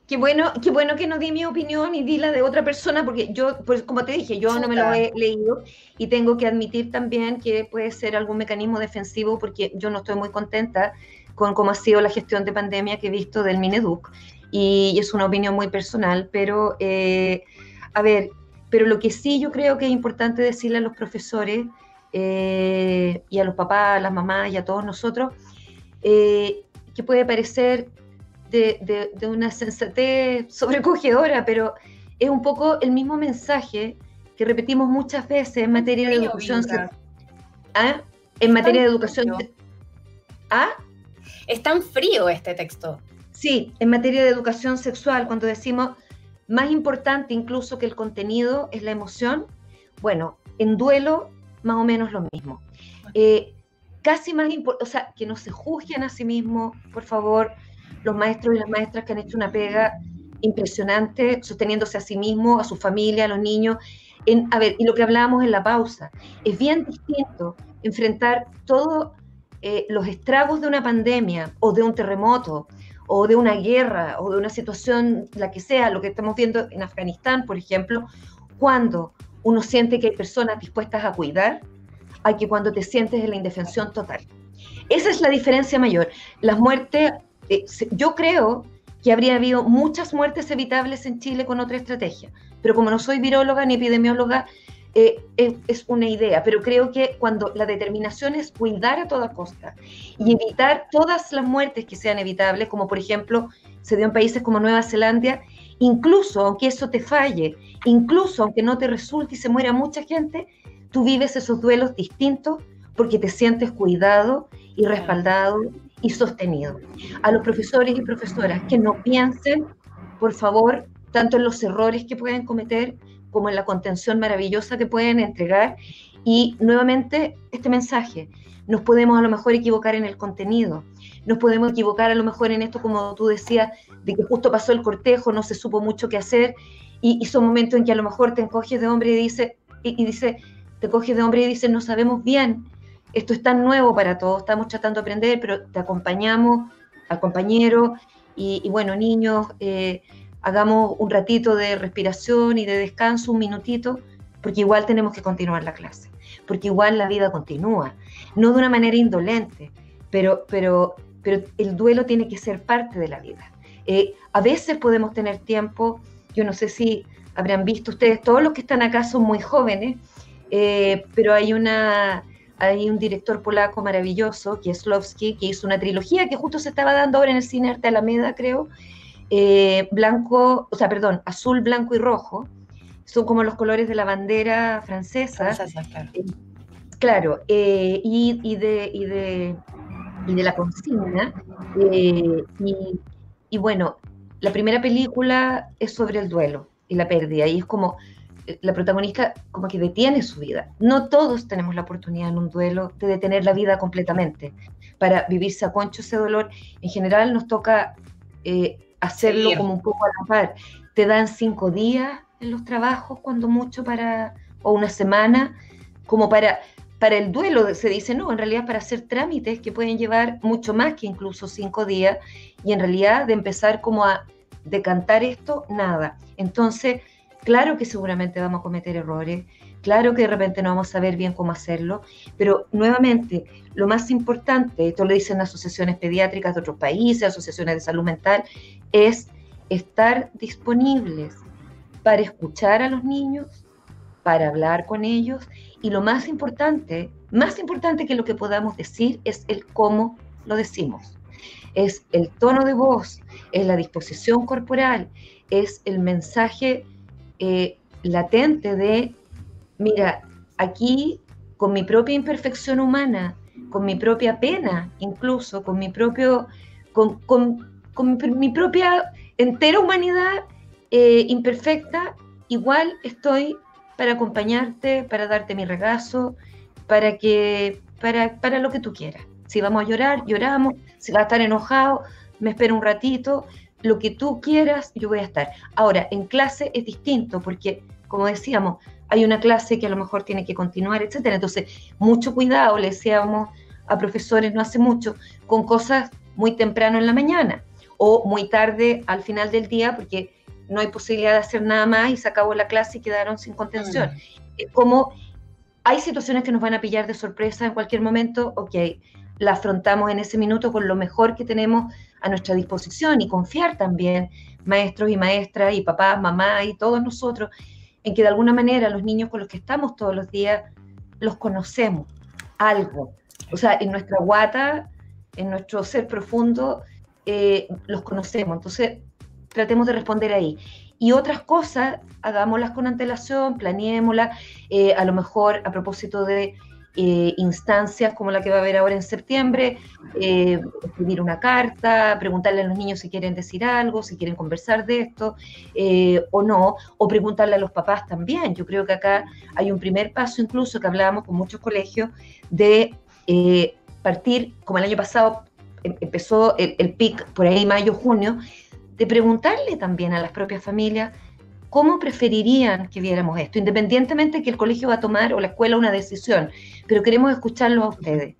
Qué bueno que no di mi opinión y di la de otra persona, porque yo, pues como te dije, yo no me lo he leído, y tengo que admitir también que puede ser algún mecanismo defensivo, porque yo no estoy muy contenta con cómo ha sido la gestión de pandemia que he visto del Mineduc, y es una opinión muy personal, pero a ver, pero lo que sí yo creo que es importante decirle a los profesores y a los papás, a las mamás y a todos nosotros, que puede parecer de una sensatez sobrecogedora, pero es un poco el mismo mensaje que repetimos muchas veces en materia de educación. ¿Ah? En materia de educación. ¿Ah?
Es tan frío este texto.
Sí, en materia de educación sexual, cuando decimos más importante incluso que el contenido es la emoción, bueno, en duelo más o menos lo mismo. Casi más importante, o sea, que no se juzguen a sí mismos, por favor, los maestros y las maestras que han hecho una pega impresionante, sosteniéndose a sí mismos, a su familia, a los niños. A ver, y lo que hablábamos en la pausa, es bien distinto enfrentar todos los estragos de una pandemia, o de un terremoto, o de una guerra, o de una situación, la que sea, lo que estamos viendo en Afganistán, por ejemplo, cuando uno siente que hay personas dispuestas a cuidar, a que cuando te sientes en la indefensión total. Esa es la diferencia mayor. Las muertes, yo creo que habría habido muchas muertes evitables en Chile con otra estrategia, pero como no soy viróloga ni epidemióloga, es una idea, pero creo que cuando la determinación es cuidar a toda costa y evitar todas las muertes que sean evitables, como por ejemplo se dio en países como Nueva Zelanda, incluso aunque eso te falle, incluso aunque no te resulte y se muera mucha gente, tú vives esos duelos distintos porque te sientes cuidado y respaldado y sostenido. A los profesores y profesoras que no piensen, por favor, tanto en los errores que pueden cometer como en la contención maravillosa que pueden entregar. Y nuevamente este mensaje, nos podemos a lo mejor equivocar en el contenido, nos podemos equivocar a lo mejor en esto, como tú decías, de que justo pasó el cortejo, no se supo mucho qué hacer, y son momentos en que a lo mejor te encoges de hombre te coges de hombre y dices, no sabemos bien, esto es tan nuevo para todos, estamos tratando de aprender, pero te acompañamos al compañero, y bueno, niños, hagamos un ratito de respiración y de descanso, un minutito, porque igual tenemos que continuar la clase, porque igual la vida continúa, no de una manera indolente, pero el duelo tiene que ser parte de la vida. A veces podemos tener tiempo, yo no sé si habrán visto ustedes, todos los que están acá son muy jóvenes, pero hay un director polaco maravilloso, Kieslowski, que hizo una trilogía que justo se estaba dando ahora en el Cine Arte Alameda, creo, azul, blanco y rojo, son como los colores de la bandera francesa, claro, y de la consigna, y bueno, la primera película es sobre el duelo y la pérdida, y es como la protagonista como que detiene su vida. No todos tenemos la oportunidad en un duelo de detener la vida completamente para vivirse a concho ese dolor. En general nos toca hacerlo como un poco a la par. Te dan 5 días en los trabajos, cuando mucho, o una semana, como para el duelo. Se dice, no, en realidad para hacer trámites que pueden llevar mucho más que incluso 5 días, y en realidad de empezar como a decantar esto, nada. Entonces, claro que seguramente vamos a cometer errores, claro que de repente no vamos a saber bien cómo hacerlo, pero nuevamente, lo más importante, esto lo dicen asociaciones pediátricas de otros países, asociaciones de salud mental, es estar disponibles para escuchar a los niños, para hablar con ellos, y lo más importante que lo que podamos decir es el cómo lo decimos. Es el tono de voz, es la disposición corporal, es el mensaje latente de, mira, aquí con mi propia imperfección humana, con mi propia pena, incluso con mi propia entera humanidad imperfecta, igual estoy para acompañarte, para darte mi regazo, para lo que tú quieras. Si vamos a llorar, lloramos, si vas a estar enojado, me espero un ratito, lo que tú quieras, yo voy a estar. Ahora, en clase es distinto, porque, como decíamos, hay una clase que a lo mejor tiene que continuar, etcétera. Entonces, mucho cuidado, le decíamos a profesores no hace mucho, con cosas muy temprano en la mañana, o muy tarde al final del día, porque no hay posibilidad de hacer nada más y se acabó la clase y quedaron sin contención. Como hay situaciones que nos van a pillar de sorpresa en cualquier momento, ok, la afrontamos en ese minuto con lo mejor que tenemos a nuestra disposición, y confiar también, maestros y maestras, y papás, mamás, y todos nosotros, en que de alguna manera los niños con los que estamos todos los días, los conocemos, algo. O sea, en nuestra guata, en nuestro ser profundo, los conocemos. Entonces, tratemos de responder ahí. Y otras cosas, hagámoslas con antelación, planeémoslas, a lo mejor a propósito de instancias como la que va a haber ahora en septiembre, escribir una carta, preguntarle a los niños si quieren decir algo, si quieren conversar de esto o no, o preguntarle a los papás también. Yo creo que acá hay un primer paso, incluso que hablábamos con muchos colegios, de partir, como el año pasado empezó el PIC por ahí mayo, junio, de preguntarle también a las propias familias cómo preferirían que viéramos esto, independientemente de que el colegio va a tomar o la escuela una decisión, pero queremos escucharlos a ustedes.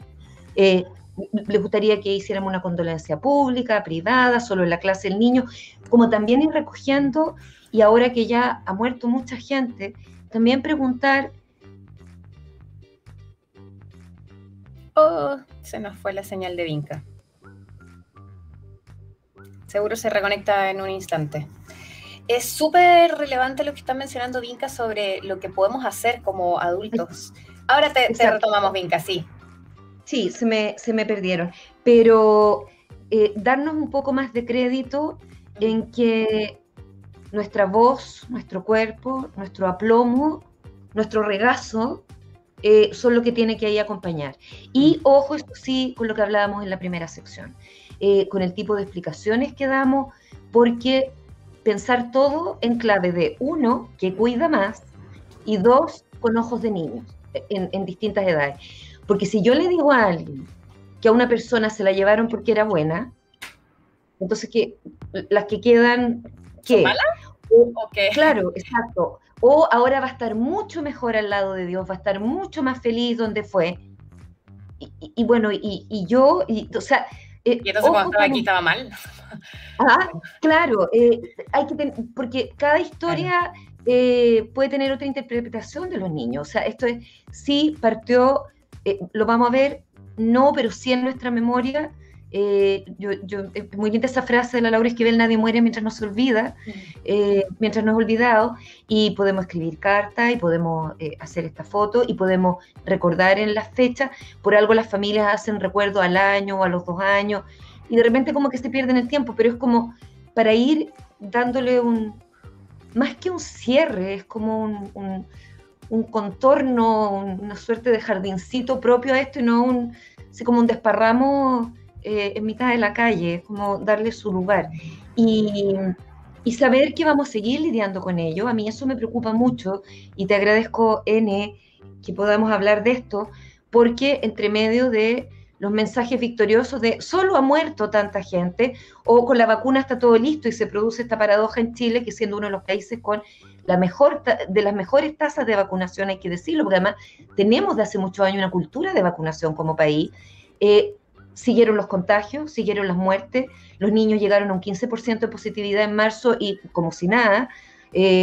les gustaría que hiciéramos una condolencia pública, privada, solo en la clase del niño, como también ir recogiendo, y ahora que ya ha muerto mucha gente, también preguntar.
Oh, se nos fue la señal de Vinca. Seguro se reconecta en un instante. Es súper relevante lo que están mencionando, Vinca, sobre lo que podemos hacer como adultos. Ahora te retomamos, Vinca, sí.
Sí, se me perdieron. Pero darnos un poco más de crédito en que nuestra voz, nuestro cuerpo, nuestro aplomo, nuestro regazo, son lo que tiene que ahí acompañar. Y ojo, esto sí, con lo que hablábamos en la primera sección, con el tipo de explicaciones que damos, porque pensar todo en clave de, uno, que cuida más, y dos, con ojos de niños, en distintas edades. Porque si yo le digo a alguien que a una persona se la llevaron porque era buena, entonces las que quedan, ¿qué?
¿Son malas?
¿O qué? Claro, exacto. O ahora va a estar mucho mejor al lado de Dios, va a estar mucho más feliz donde fue. Y bueno, yo, o sea...
y entonces cuando estaba aquí estaba mal.
Claro, hay que porque cada historia puede tener otra interpretación de los niños. O sea, esto es, sí partió, lo vamos a ver, no, pero sí en nuestra memoria. Es muy linda esa frase de la Laura Esquivel: nadie muere mientras no se olvida, mientras no es olvidado, y podemos escribir cartas y podemos hacer esta foto y podemos recordar en las fechas. Por algo las familias hacen recuerdo al año o a los 2 años, y de repente como que se pierden el tiempo, pero es como para ir dándole más que un cierre, es como un contorno, una suerte de jardincito propio a esto, y no así como un desparramo en mitad de la calle, como darle su lugar. Y saber que vamos a seguir lidiando con ello, a mí eso me preocupa mucho, y te agradezco, N, que podamos hablar de esto, porque entre medio de los mensajes victoriosos de solo ha muerto tanta gente, o con la vacuna está todo listo, y se produce esta paradoja en Chile, que siendo uno de los países con de las mejores tasas de vacunación, hay que decirlo, porque además tenemos de hace muchos años una cultura de vacunación como país. Siguieron los contagios, siguieron las muertes, los niños llegaron a un 15% de positividad en marzo y como si nada,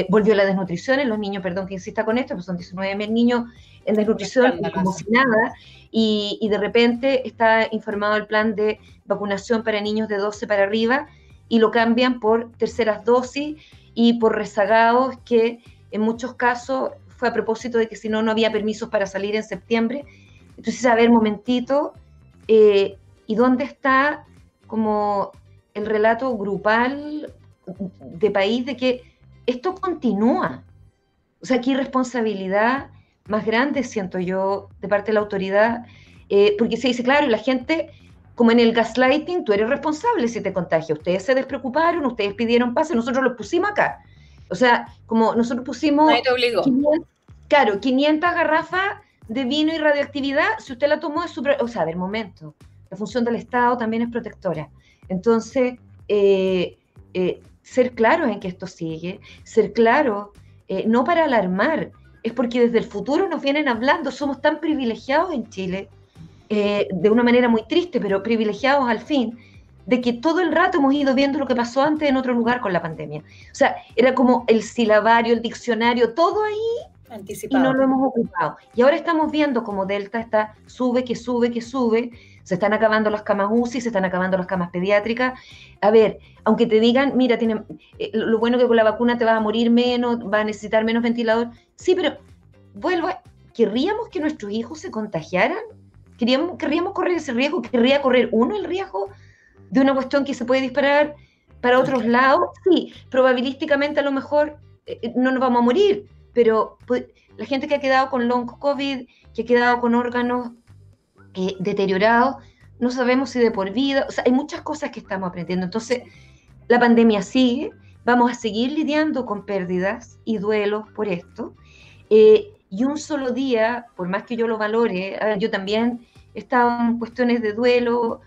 volvió la desnutrición en los niños, perdón que insista con esto, pues son 19.000 niños en desnutrición y como si nada, y de repente está informado el plan de vacunación para niños de 12 para arriba, y lo cambian por terceras dosis y por rezagados, que en muchos casos fue a propósito de que si no, no había permisos para salir en septiembre. Entonces, a ver, momentito, ¿y dónde está como el relato grupal de país de que esto continúa? O sea, aquí hay responsabilidad más grande, siento yo, de parte de la autoridad, porque se dice, claro, la gente, como en el gaslighting, tú eres responsable si te contagias. Ustedes se despreocuparon, ustedes pidieron pase, nosotros los pusimos acá. O sea, como nosotros pusimos...
Nadie te obligó.
500 garrafas de vino y radioactividad, si usted la tomó es súper... O sea, a ver, momento, la función del Estado también es protectora. Entonces, ser claros en que esto sigue, ser claros, no para alarmar, es porque desde el futuro nos vienen hablando, somos tan privilegiados en Chile, de una manera muy triste, pero privilegiados al fin, de que todo el rato hemos ido viendo lo que pasó antes en otro lugar con la pandemia. O sea, era como el silabario, el diccionario, todo ahí, anticipado, y no lo hemos ocupado. Y ahora estamos viendo como Delta sube, que sube, que sube, se están acabando las camas UCI, se están acabando las camas pediátricas. A ver, aunque te digan, mira, lo bueno que con la vacuna te vas a morir menos, vas a necesitar menos ventilador. Sí, pero ¿querríamos que nuestros hijos se contagiaran? ¿Querríamos correr ese riesgo? ¿Querría correr uno el riesgo de una cuestión que se puede disparar para otros lados? Sí, probabilísticamente a lo mejor no nos vamos a morir, pero pues, la gente que ha quedado con long COVID, que ha quedado con órganos deteriorados, no sabemos si de por vida. O sea, hay muchas cosas que estamos aprendiendo. Entonces, la pandemia sigue, vamos a seguir lidiando con pérdidas y duelos por esto, y un solo día, por más que yo lo valore, yo también he estado en cuestiones de duelo,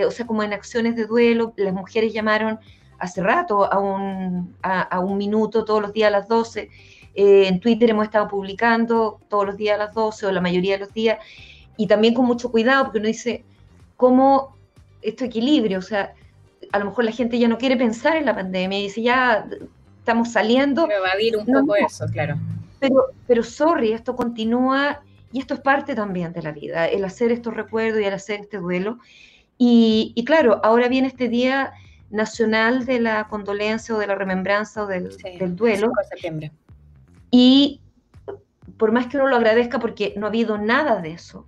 o sea, como en acciones de duelo. Las mujeres llamaron hace rato a un minuto todos los días a las 12, en Twitter hemos estado publicando todos los días a las 12 o la mayoría de los días, y también con mucho cuidado, porque uno dice, cómo este equilibrio, o sea, a lo mejor la gente ya no quiere pensar en la pandemia y dice, ya estamos saliendo.
Pero evadir un poco eso, claro.
Pero sorry, esto continúa y esto es parte también de la vida, el hacer estos recuerdos y el hacer este duelo. Y claro, ahora viene este Día Nacional de la Condolencia o de la Remembranza o del duelo.
5 de septiembre.
Y por más que uno lo agradezca, porque no ha habido nada de eso.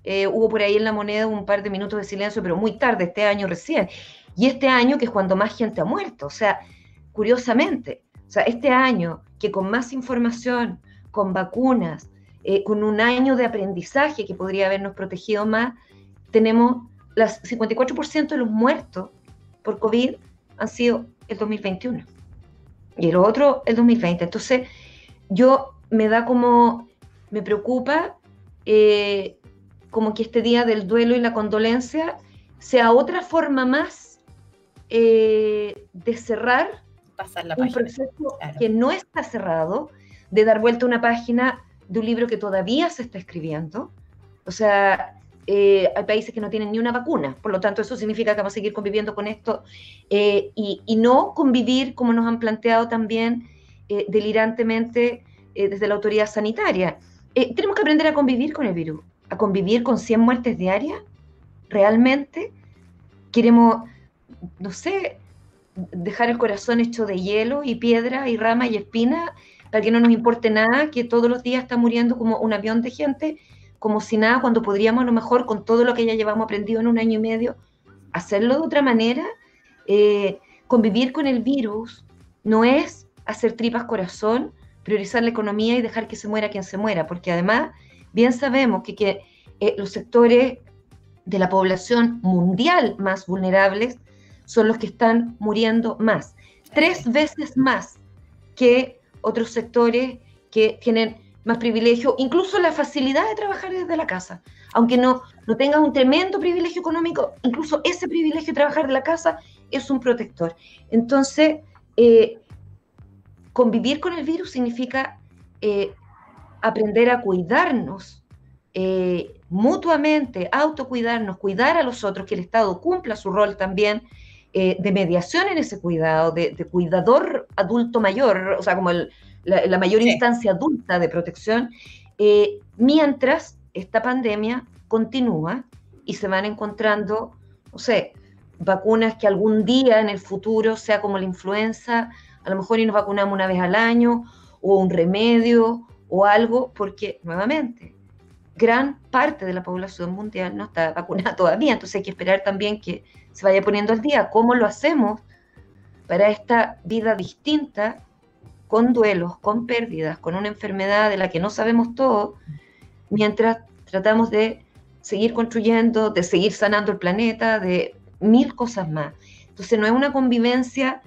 Hubo por ahí en La Moneda un par de minutos de silencio, pero muy tarde, este año recién. Y este año que es cuando más gente ha muerto. O sea, curiosamente, o sea, este año que con más información, con vacunas, con un año de aprendizaje que podría habernos protegido más, tenemos las 54% de los muertos por COVID han sido el 2021. Y el otro, el 2020. Entonces, me preocupa como que este día del duelo y la condolencia sea otra forma más de cerrar un proceso que no está cerrado, de dar vuelta a una página de un libro que todavía se está escribiendo. O sea, hay países que no tienen ni una vacuna, por lo tanto eso significa que vamos a seguir conviviendo con esto y no convivir como nos han planteado también delirantemente desde la autoridad sanitaria. Tenemos que aprender a convivir con el virus, a convivir con 100 muertes diarias. ¿Realmente queremos, no sé, dejar el corazón hecho de hielo y piedra y rama y espina para que no nos importe nada, que todos los días está muriendo como un avión de gente, como si nada, cuando podríamos a lo mejor con todo lo que ya llevamos aprendido en un año y medio, hacerlo de otra manera? Convivir con el virus no es hacer tripas corazón, priorizar la economía y dejar que se muera quien se muera, porque además bien sabemos que los sectores de la población mundial más vulnerables son los que están muriendo más, 3 veces más que otros sectores que tienen más privilegio, incluso la facilidad de trabajar desde la casa, aunque no tengas un tremendo privilegio económico, incluso ese privilegio de trabajar de la casa es un protector. Entonces, convivir con el virus significa aprender a cuidarnos mutuamente, autocuidarnos, cuidar a los otros, que el Estado cumpla su rol también de mediación en ese cuidado, de cuidador adulto mayor, o sea, como la mayor instancia adulta de protección, mientras esta pandemia continúa y se van encontrando, no sé, vacunas que algún día en el futuro sea como la influenza, a lo mejor y nos vacunamos una vez al año, o un remedio, o algo, porque nuevamente, gran parte de la población mundial no está vacunada todavía, entonces hay que esperar también que se vaya poniendo al día. ¿Cómo lo hacemos para esta vida distinta, con duelos, con pérdidas, con una enfermedad de la que no sabemos todo, mientras tratamos de seguir construyendo, de seguir sanando el planeta, de 1000 cosas más? Entonces no es una convivencia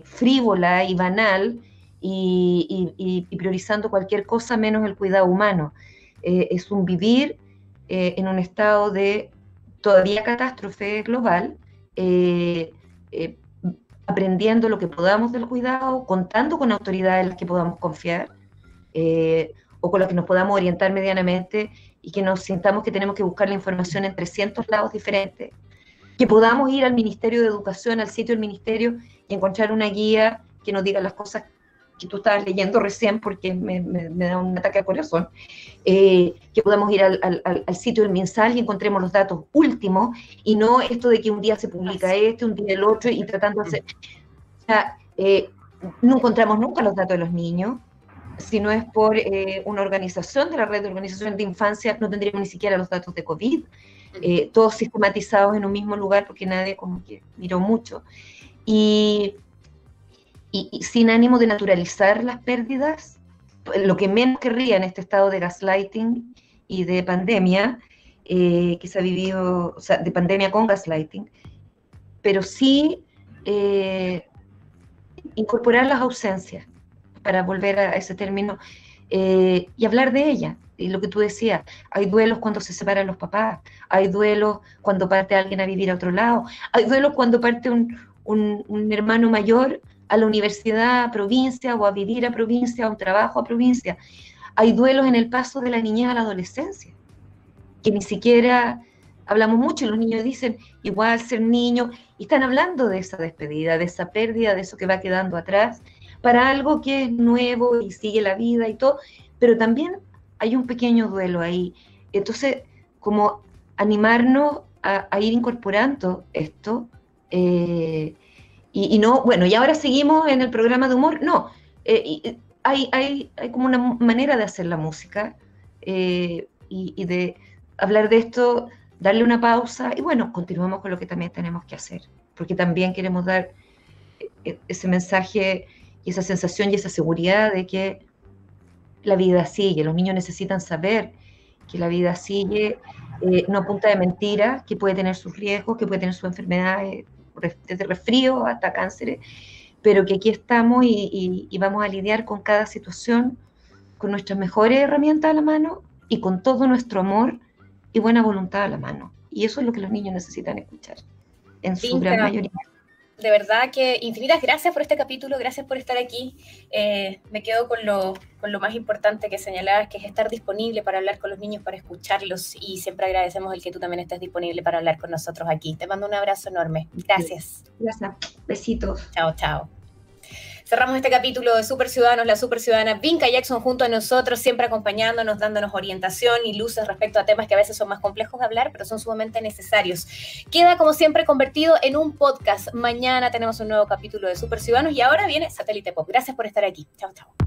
frívola y banal y priorizando cualquier cosa menos el cuidado humano. Es un vivir en un estado de todavía catástrofe global, aprendiendo lo que podamos del cuidado, contando con autoridades en las que podamos confiar, o con las que nos podamos orientar medianamente, y que nos sintamos que tenemos que buscar la información en 300 lados diferentes, que podamos ir al Ministerio de Educación, al sitio del Ministerio, y encontrar una guía que nos diga las cosas que tú estabas leyendo recién, porque me da un ataque al corazón, que podamos ir al sitio del MinSal y encontremos los datos últimos, y no esto de que un día se publica un día el otro, y tratando de hacer... O sea, no encontramos nunca los datos de los niños. Si no es por una organización de la red de organizaciones de infancia, no tendríamos ni siquiera los datos de COVID, todos sistematizados en un mismo lugar, porque nadie como que miró mucho. Y sin ánimo de naturalizar las pérdidas, lo que menos querría en este estado de gaslighting y de pandemia, que se ha vivido, o sea, de pandemia con gaslighting, pero sí incorporar las ausencias, para volver a ese término, y hablar de ella. Y lo que tú decías, hay duelos cuando se separan los papás, hay duelos cuando parte alguien a vivir a otro lado, hay duelos cuando parte un hermano mayor a la universidad a provincia, o a vivir a provincia, a un trabajo a provincia. Hay duelos en el paso de la niñez a la adolescencia, que ni siquiera hablamos mucho y los niños dicen, igual ser niño, y están hablando de esa despedida, de esa pérdida, de eso que va quedando atrás, para algo que es nuevo y sigue la vida y todo, pero también hay un pequeño duelo ahí. Entonces, como animarnos a ir incorporando esto, y no, bueno, y ahora seguimos en el programa de humor, no, hay como una manera de hacer la música, y de hablar de esto, darle una pausa, y bueno, continuamos con lo que también tenemos que hacer, porque también queremos dar ese mensaje y esa sensación y esa seguridad de que la vida sigue, los niños necesitan saber que la vida sigue, no a punta de mentiras, que puede tener sus riesgos, que puede tener sus enfermedades, desde resfrío hasta cánceres, pero que aquí estamos y vamos a lidiar con cada situación con nuestras mejores herramientas a la mano y con todo nuestro amor y buena voluntad a la mano. Y eso es lo que los niños necesitan escuchar, en su gran mayoría.
De verdad que infinitas gracias por este capítulo, gracias por estar aquí. Me quedo con lo más importante que señalabas, que es estar disponible para hablar con los niños, para escucharlos, y siempre agradecemos el que tú también estés disponible para hablar con nosotros aquí. Te mando un abrazo enorme. Gracias.
Gracias. Besitos.
Chao, chao. Cerramos este capítulo de Super Ciudadanos, la Super Ciudadana Vinca Jackson junto a nosotros, siempre acompañándonos, dándonos orientación y luces respecto a temas que a veces son más complejos de hablar, pero son sumamente necesarios. Queda, como siempre, convertido en un podcast. Mañana tenemos un nuevo capítulo de Super Ciudadanos y ahora viene Satélite Pop. Gracias por estar aquí. Chao, chao.